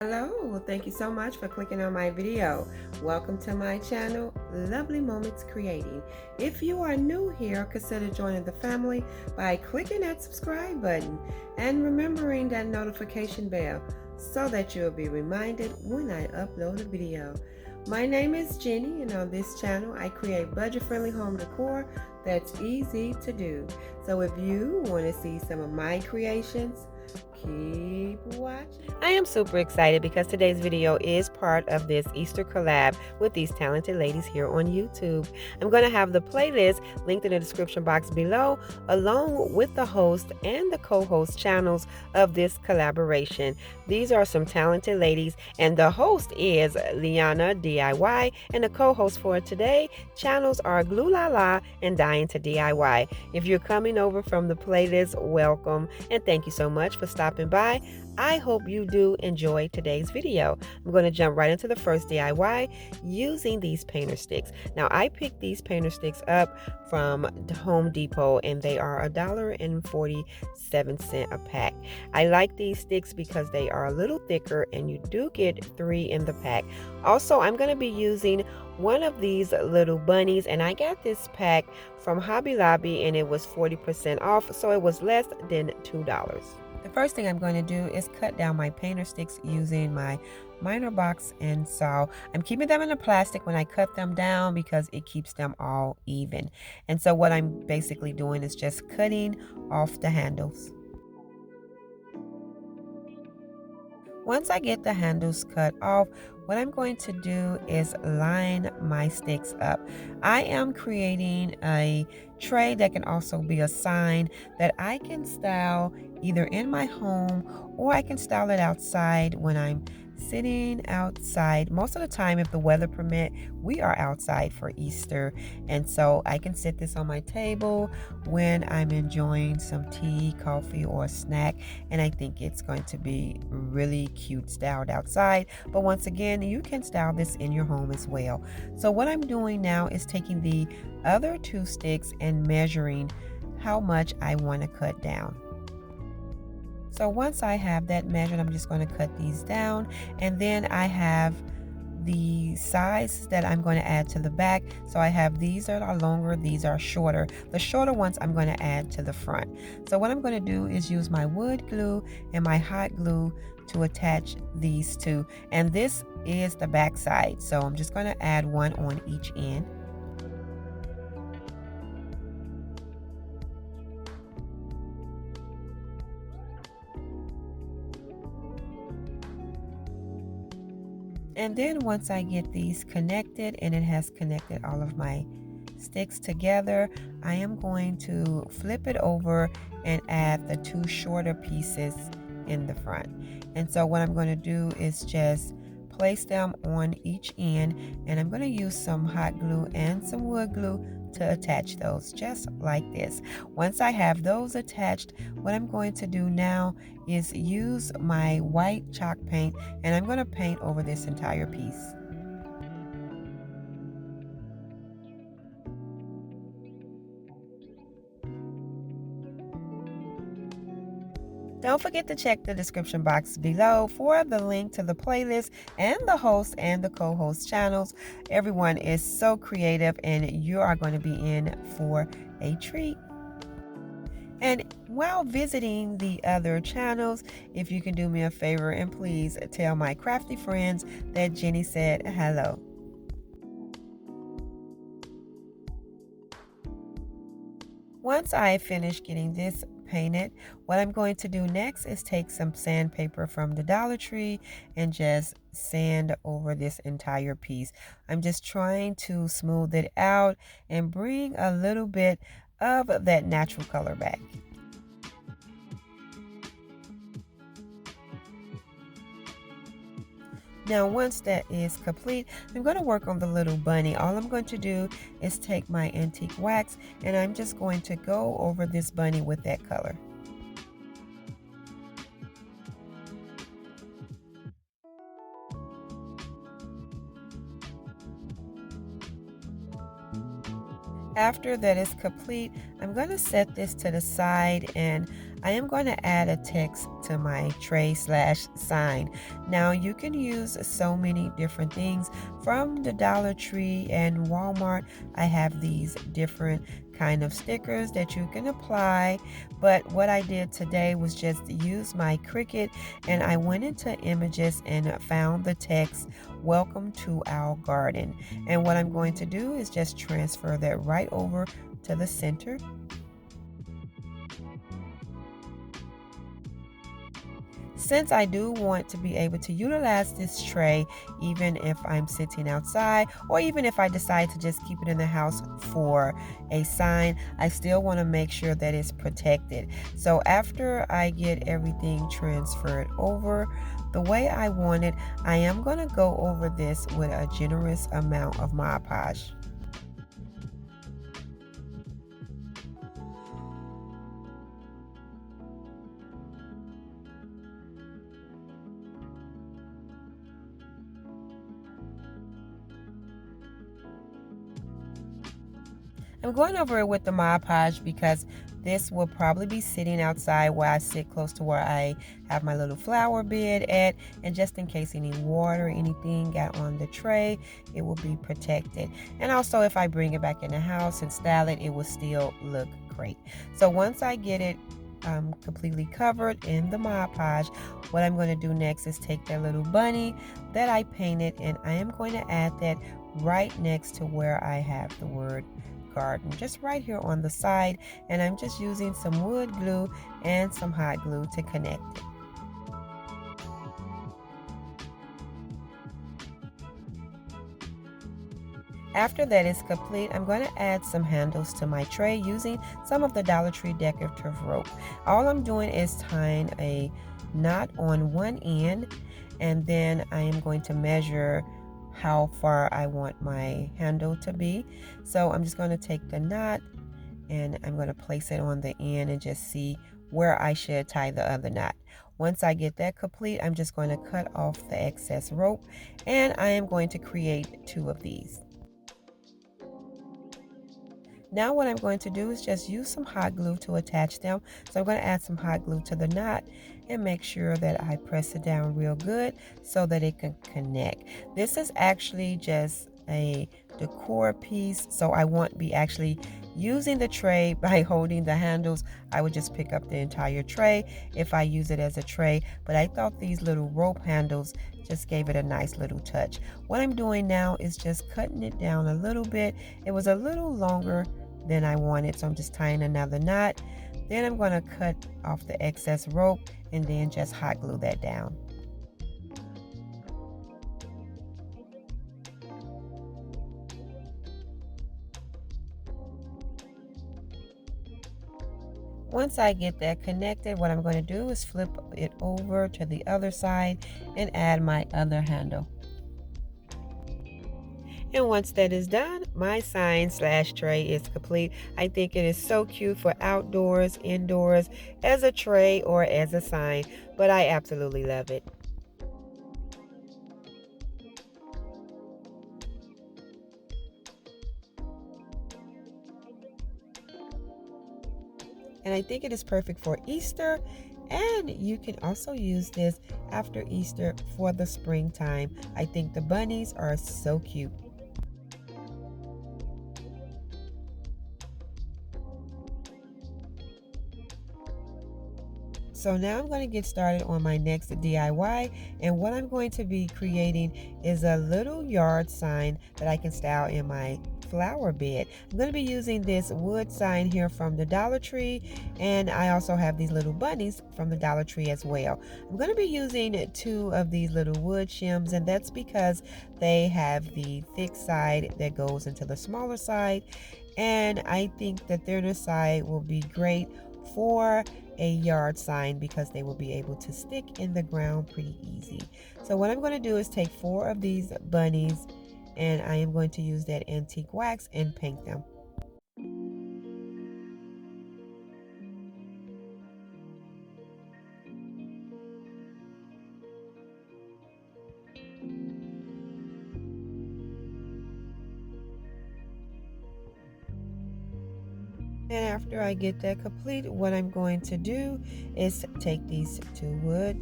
Hello, thank you so much for clicking on my video. Welcome to my channel, Lovely Moments Creating. If you are new here, consider joining the family by clicking that subscribe button and remembering that notification bell so that you'll be reminded when I upload a video. My name is Jenny, and on this channel I create budget-friendly home decor that's easy to do. So if you want to see some of my creations, keep watching. I am super excited because today's video is part of this Easter collab with these talented ladies here on YouTube. I'm going to have the playlist linked in the description box below, along with the host and the co-host channels of this collaboration. These are some talented ladies, and the host is Liana DIY, and the co-host for today channels are Glue La La and Dying to DIY. If you're coming over from the playlist, welcome, and thank you so much for stopping by. I hope you do enjoy today's video. I'm going to jump right into the first DIY using these painter sticks. Now, I picked these painter sticks up from Home Depot, and they are $1.47 a pack. I like these sticks because they are a little thicker, and you do get 3 in the pack. Also, I'm going to be using one of these little bunnies, and I got this pack from Hobby Lobby, and it was 40% off, so it was less than $2. The first thing I'm going to do is cut down my painter sticks using my miter box and saw. I'm keeping them in the plastic when I cut them down because it keeps them all even. And so what I'm basically doing is just cutting off the handles. Once I get the handles cut off, what I'm going to do is line my sticks up. I am creating a tray that can also be a sign that I can style either in my home, or I can style it outside when I'm sitting outside. Most of the time, if the weather permit, we are outside for Easter, and so I can sit this on my table when I'm enjoying some tea, coffee, or a snack, and I think it's going to be really cute styled outside. But once again, you can style this in your home as well. So what I'm doing now is taking the other 2 sticks and measuring how much I want to cut down. So once I have that measured, I'm just going to cut these down, and then I have the size that I'm going to add to the back. So I have these that are longer, these are shorter. The shorter ones I'm going to add to the front. So what I'm going to do is use my wood glue and my hot glue to attach these two, and this is the back side. So I'm just going to add one on each end. And then once I get these connected and it has connected all of my sticks together, I am going to flip it over and add the 2 shorter pieces in the front. And so what I'm going to do is just place them on each end, and I'm going to use some hot glue and some wood glue to attach those, just like this. Once I have those attached, what I'm going to do now is use my white chalk paint, and I'm going to paint over this entire piece. Don't forget to check the description box below for the link to the playlist and the host and the co-host channels. Everyone is so creative, and you are going to be in for a treat. And while visiting the other channels, if you can do me a favor and please tell my crafty friends that Jenny said hello. Once I finish getting this painted, what I'm going to do next is take some sandpaper from the Dollar Tree and just sand over this entire piece. I'm just trying to smooth it out and bring a little bit of that natural color back. Now, once that is complete, I'm going to work on the little bunny. All I'm going to do is take my antique wax, and I'm just going to go over this bunny with that color. After that is complete, I'm going to set this to the side, and I am going to add a text to my tray slash sign. Now you can use so many different things from the Dollar Tree and Walmart. I have these different kind of stickers that you can apply, but what I did today was just use my Cricut, and I went into images and found the text, welcome to our garden. And what I'm going to do is just transfer that right over to the center. Since I do want to be able to utilize this tray even if I'm sitting outside, or even if I decide to just keep it in the house for a sign, I still want to make sure that it's protected. So after I get everything transferred over the way I want it, I am going to go over this with a generous amount of Mod Podge. I'm going over it with the Mod Podge because this will probably be sitting outside where I sit close to where I have my little flower bed at, and just in case any water or anything got on the tray, it will be protected. And also if I bring it back in the house and style it, it will still look great. So once I get it completely covered in the Mod Podge, what I'm going to do next is take that little bunny that I painted, and I am going to add that right next to where I have the word garden, just right here on the side, and I'm just using some wood glue and some hot glue to connect it. After that is complete, I'm going to add some handles to my tray using some of the Dollar Tree decorative rope. All I'm doing is tying a knot on one end, and then I am going to measure how far I want my handle to be. So I'm just going to take the knot and I'm going to place it on the end and just see where I should tie the other knot. Once I get that complete, I'm just going to cut off the excess rope, and I am going to create two of these. Now what I'm going to do is just use some hot glue to attach them. So I'm going to add some hot glue to the knot and make sure that I press it down real good so that it can connect. This is actually just a decor piece, so I won't be actually using the tray by holding the handles. I would just pick up the entire tray if I use it as a tray, but I thought these little rope handles just gave it a nice little touch. What I'm doing now is just cutting it down a little bit. It was a little longer than I wanted, so I'm just tying another knot. Then I'm going to cut off the excess rope and then just hot glue that down. Once I get that connected, what I'm going to do is flip it over to the other side and add my other handle. And once that is done, my sign slash tray is complete. I think it is so cute for outdoors, indoors, as a tray or as a sign, but I absolutely love it. And I think it is perfect for Easter, and you can also use this after Easter for the springtime. I think the bunnies are so cute. So now I'm going to get started on my next DIY, and what I'm going to be creating is a little yard sign that I can style in my flower bed. I'm going to be using this wood sign here from the Dollar Tree, and I also have these little bunnies from the Dollar Tree as well. I'm going to be using two of these little wood shims, and that's because they have the thick side that goes into the smaller side, and I think the thinner side will be great for a yard sign because they will be able to stick in the ground pretty easy. So what I'm going to do is take 4 of these bunnies, and I am going to use that antique wax and paint them. And after I get that complete, what I'm going to do is take these two wood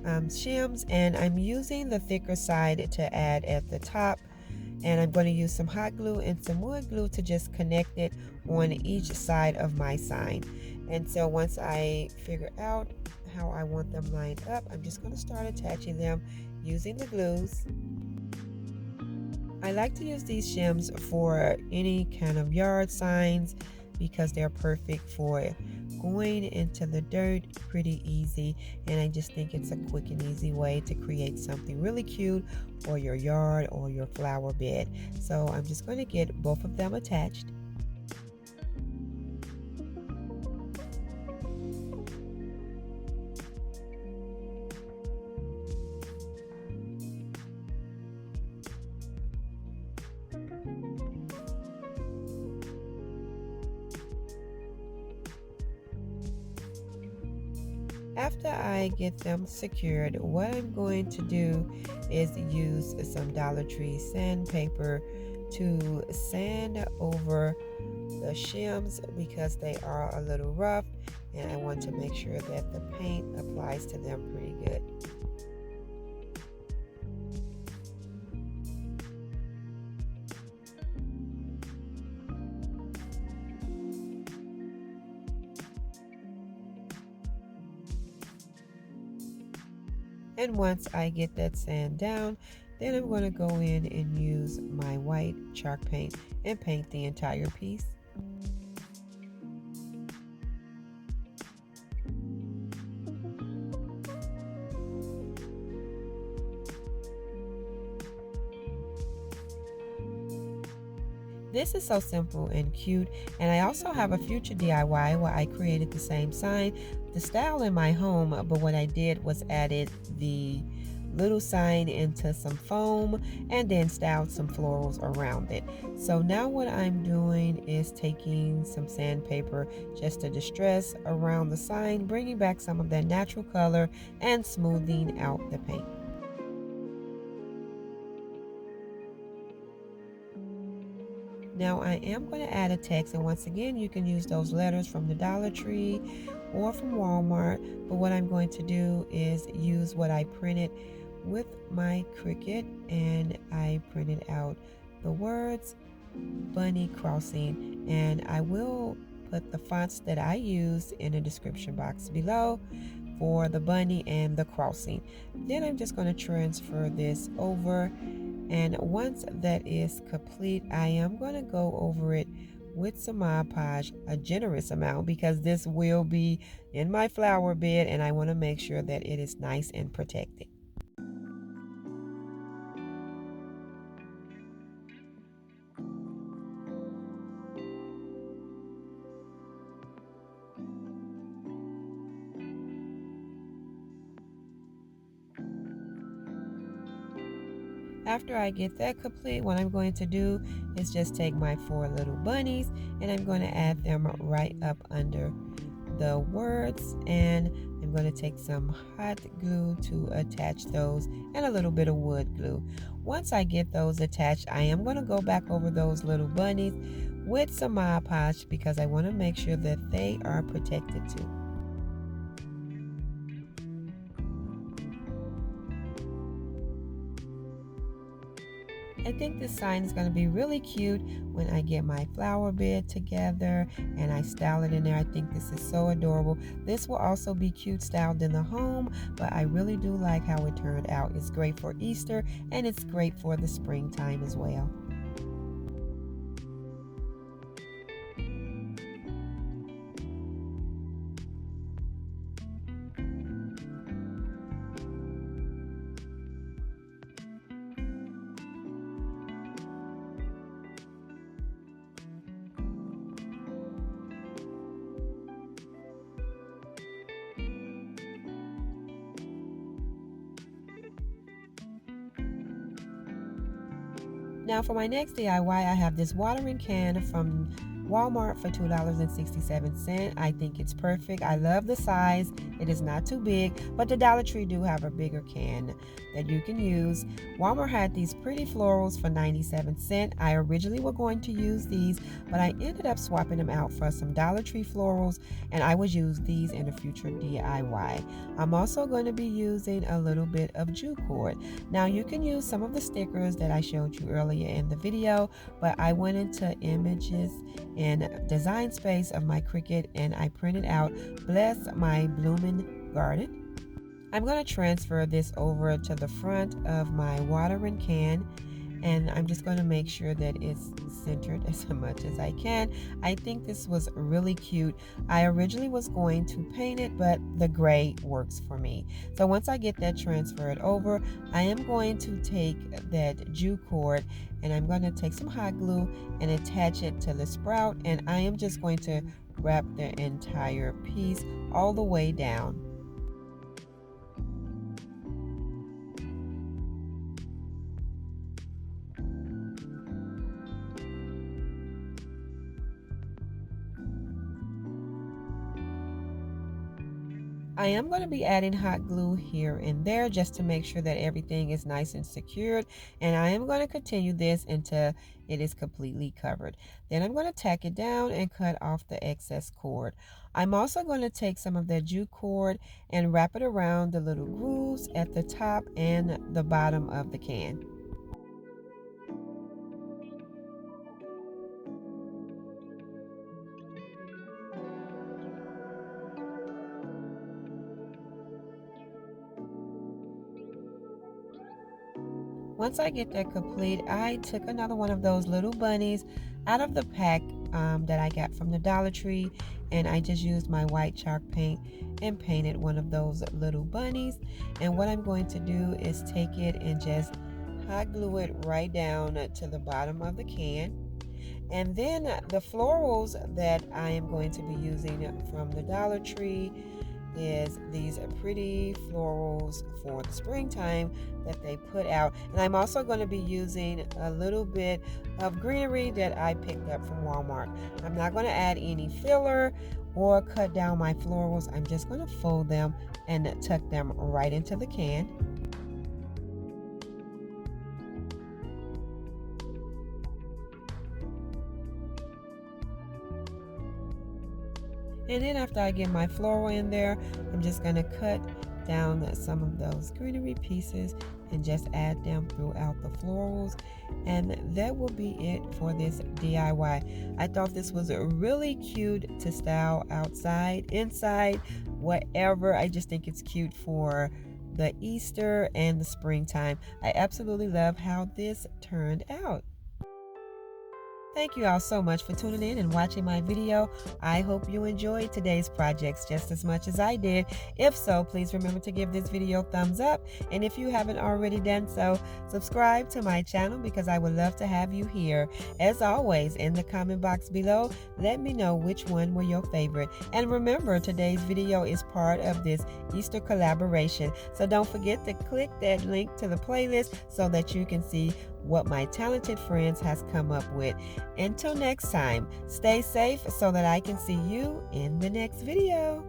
shims, and I'm using the thicker side to add at the top, and I'm going to use some hot glue and some wood glue to just connect it on each side of my sign. And so once I figure out how I want them lined up, I'm just going to start attaching them using the glues. I like to use these shims for any kind of yard signs because they're perfect for going into the dirt pretty easy, and I just think it's a quick and easy way to create something really cute for your yard or your flower bed. So I'm just going to get both of them attached. After I get them secured, what I'm going to do is use some Dollar Tree sandpaper to sand over the shims because they are a little rough, and I want to make sure that the paint applies to them pretty good. And once I get that sand down, then I'm going to go in and use my white chalk paint and paint the entire piece. This is so simple and cute, and I also have a future DIY where I created the same sign, the style in my home, but what I did was added the little sign into some foam and then styled some florals around it. So now what I'm doing is taking some sandpaper just to distress around the sign, bringing back some of that natural color and smoothing out the paint. Now I am going to add a text, and once again you can use those letters from the Dollar Tree or from Walmart, but what I'm going to do is use what I printed with my Cricut, and I printed out the words bunny crossing, and I will put the fonts that I used in the description box below for the bunny and the crossing. Then I'm just going to transfer this over, and once that is complete, I am going to go over it with some Mod Podge, a generous amount, because this will be in my flower bed and I want to make sure that it is nice and protected. After I get that complete, what I'm going to do is just take my 4 little bunnies and I'm going to add them right up under the words, and I'm going to take some hot glue to attach those and a little bit of wood glue. Once I get those attached, I am going to go back over those little bunnies with some Mod Podge because I want to make sure that they are protected too. I think this sign is going to be really cute when I get my flower bed together and I style it in there. I think this is so adorable. This will also be cute styled in the home, but I really do like how it turned out. It's great for Easter and it's great for the springtime as well. Now for my next DIY, I have this watering can from Walmart for $2.67. I think it's perfect. I love the size. It is not too big, but the Dollar Tree do have a bigger can that you can use. Walmart had these pretty florals for 97 cents. I originally was going to use these, but I ended up swapping them out for some Dollar Tree florals, and I would use these in a future DIY. I'm also going to be using a little bit of jute cord. Now you can use some of the stickers that I showed you earlier in the video, but I went into images and design space of my Cricut and I printed out Bless My Bloomin' Garden. I'm going to transfer this over to the front of my watering can, and I'm just going to make sure that it's centered as much as I can. I think this was really cute. I originally was going to paint it, but the gray works for me. So once I get that transferred over, I am going to take that jute cord and I'm going to take some hot glue and attach it to the sprout, and I am just going to wrap the entire piece all the way down. I am going to be adding hot glue here and there just to make sure that everything is nice and secured, and I am going to continue this until it is completely covered. Then I'm going to tack it down and cut off the excess cord. I'm also going to take some of that jute cord and wrap it around the little grooves at the top and the bottom of the can. Once I get that complete, I took another one of those little bunnies out of the pack that I got from the Dollar Tree, and I just used my white chalk paint and painted one of those little bunnies. And what I'm going to do is take it and just hot glue it right down to the bottom of the can. And then the florals that I am going to be using from the Dollar Tree is these pretty florals for the springtime that they put out. And I'm also going to be using a little bit of greenery that I picked up from Walmart. I'm not going to add any filler or cut down my florals. I'm just going to fold them and tuck them right into the can. And then after I get my floral in there, I'm just going to cut down some of those greenery pieces and just add them throughout the florals. And that will be it for this DIY. I thought this was really cute to style outside, inside, whatever. I just think it's cute for the Easter and the springtime. I absolutely love how this turned out. Thank you all so much for tuning in and watching my video. I hope you enjoyed today's projects just as much as I did. If so, please remember to give this video a thumbs up. And if you haven't already done so, subscribe to my channel because I would love to have you here. As always, in the comment box below, let me know which one were your favorite. And remember, today's video is part of this Easter collaboration. So don't forget to click that link to the playlist so that you can see what my talented friends has come up with. Until next time, stay safe so that I can see you in the next video.